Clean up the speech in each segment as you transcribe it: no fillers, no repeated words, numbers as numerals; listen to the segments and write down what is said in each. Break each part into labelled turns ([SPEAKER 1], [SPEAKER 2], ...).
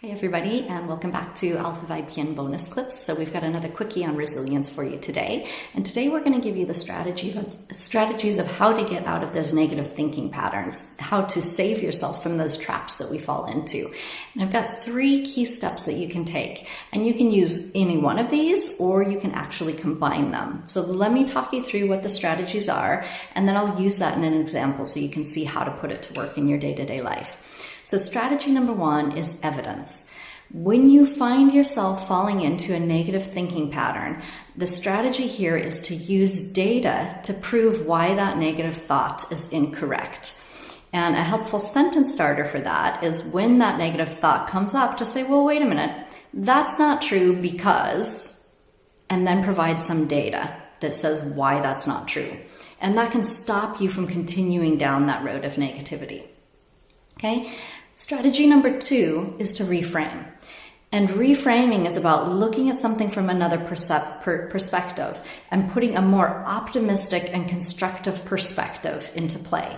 [SPEAKER 1] Hi everybody, and welcome back to Alphaweibchen Bonus Clips. So we've got another quickie on resilience for you today. And today we're going to give you the strategies of how to get out of those negative thinking patterns, how to save yourself from those traps that we fall into. And I've got 3 key steps that you can take. And you can use any one of these, or you can actually combine them. So let me talk you through what the strategies are, and then I'll use that in an example so you can see how to put it to work in your day-to-day life. So strategy number 1 is evidence. When you find yourself falling into a negative thinking pattern, the strategy here is to use data to prove why that negative thought is incorrect. And a helpful sentence starter for that is when that negative thought comes up to say, well, wait a minute, that's not true because, and then provide some data that says why that's not true. And that can stop you from continuing down that road of negativity. Okay? Strategy number 2 is to reframe. And reframing is about looking at something from another perspective and putting a more optimistic and constructive perspective into play.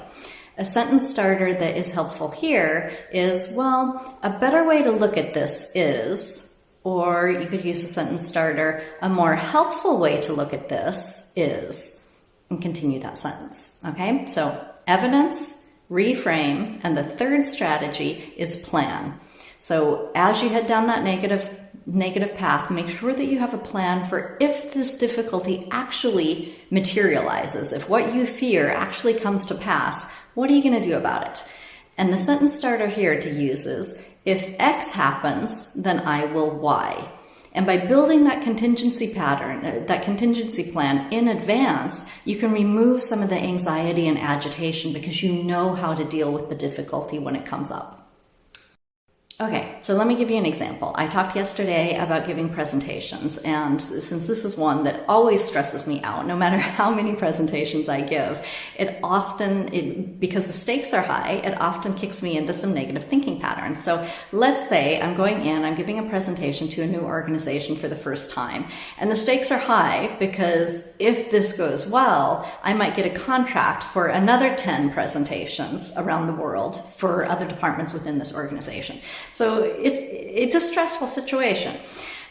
[SPEAKER 1] A sentence starter that is helpful here is, well, a better way to look at this is, or you could use a sentence starter, a more helpful way to look at this is, and continue that sentence. Okay? So evidence, reframe, and the third strategy is plan. So as you head down that negative path, make sure that you have a plan for if this difficulty actually materializes, if what you fear actually comes to pass, what are you going to do about it? And the sentence starter here to use is, if X happens, then I will Y. And by building that contingency pattern, that contingency plan in advance, you can remove some of the anxiety and agitation because you know how to deal with the difficulty when it comes up. Okay, so let me give you an example. I talked yesterday about giving presentations, and since this is one that always stresses me out, no matter how many presentations I give, because the stakes are high, it often kicks me into some negative thinking patterns. So let's say I'm going in, I'm giving a presentation to a new organization for the first time, and the stakes are high because if this goes well, I might get a contract for another 10 presentations around the world for other departments within this organization. So it's a stressful situation.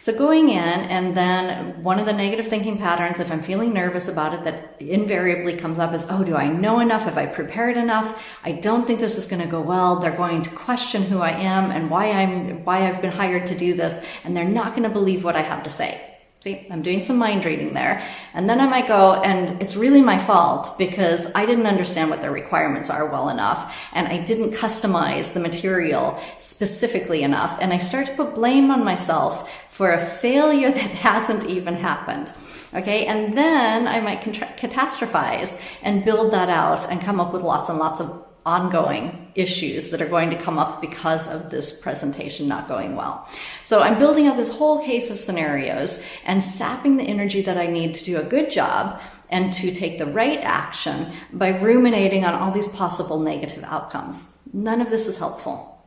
[SPEAKER 1] So going in, and then one of the negative thinking patterns, if I'm feeling nervous about it, that invariably comes up is, oh, do I know enough? Have I prepared enough? I don't think this is going to go well. They're going to question who I am and why I've been hired to do this, and they're not going to believe what I have to say. See, I'm doing some mind reading there. And then I might go, and it's really my fault because I didn't understand what their requirements are well enough, and I didn't customize the material specifically enough, and I start to put blame on myself for a failure that hasn't even happened. Okay, and then I might catastrophize and build that out and come up with lots and lots of ongoing issues that are going to come up because of this presentation not going well. So I'm building up this whole case of scenarios and sapping the energy that I need to do a good job and to take the right action by ruminating on all these possible negative outcomes. None of this is helpful.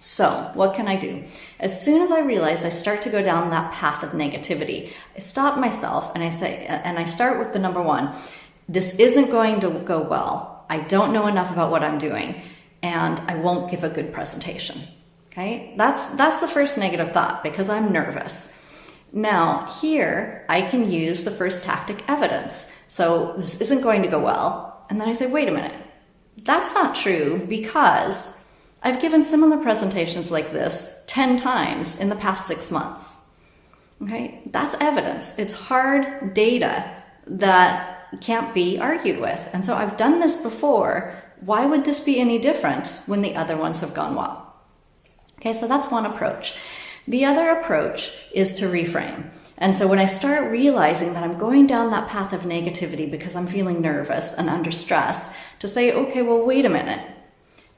[SPEAKER 1] So what can I do? As soon as I realize I start to go down that path of negativity, I stop myself and I start with the number 1. This isn't going to go well. I don't know enough about what I'm doing, and I won't give a good presentation. Okay, that's the first negative thought because I'm nervous. Now here I can use the first tactic, evidence. So this isn't going to go well, and then I say, wait a minute, that's not true because I've given similar presentations like this 10 times in the past 6 months. Okay, that's evidence. It's hard data that can't be argued with. And so I've done this before. Why would this be any different when the other ones have gone well? Okay, so that's one approach. The other approach is to reframe. And so when I start realizing that I'm going down that path of negativity because I'm feeling nervous and under stress, to say, okay, well, wait a minute.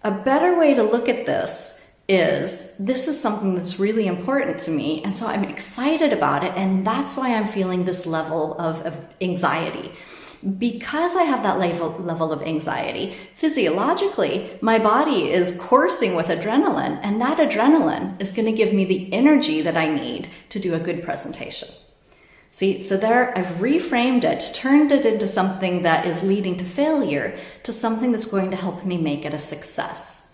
[SPEAKER 1] A better way to look at this is something that's really important to me, and so I'm excited about it, and that's why I'm feeling this level of anxiety. Because I have that level of anxiety, physiologically, my body is coursing with adrenaline, and that adrenaline is going to give me the energy that I need to do a good presentation. See, so there I've reframed it, turned it into something that is leading to failure, to something that's going to help me make it a success.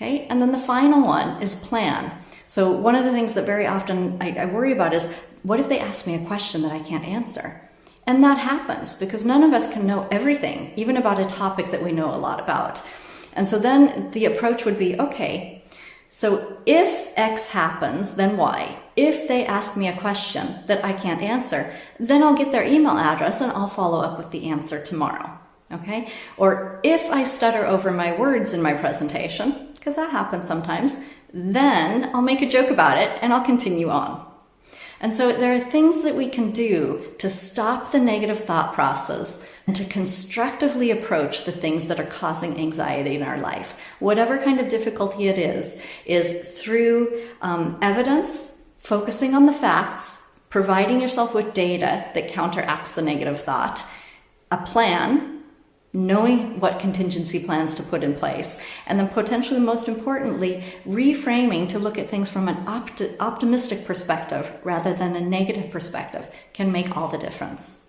[SPEAKER 1] Okay, and then the final one is plan. So one of the things that very often I worry about is, what if they ask me a question that I can't answer? And that happens because none of us can know everything, even about a topic that we know a lot about. And so then the approach would be, okay, so if X happens, then Y. If they ask me a question that I can't answer, then I'll get their email address and I'll follow up with the answer tomorrow. Okay? Or if I stutter over my words in my presentation, because that happens sometimes, then I'll make a joke about it and I'll continue on. And so there are things that we can do to stop the negative thought process and to constructively approach the things that are causing anxiety in our life. Whatever kind of difficulty it is through evidence, focusing on the facts, providing yourself with data that counteracts the negative thought, a plan, knowing what contingency plans to put in place, and then potentially most importantly, reframing to look at things from an optimistic perspective rather than a negative perspective can make all the difference.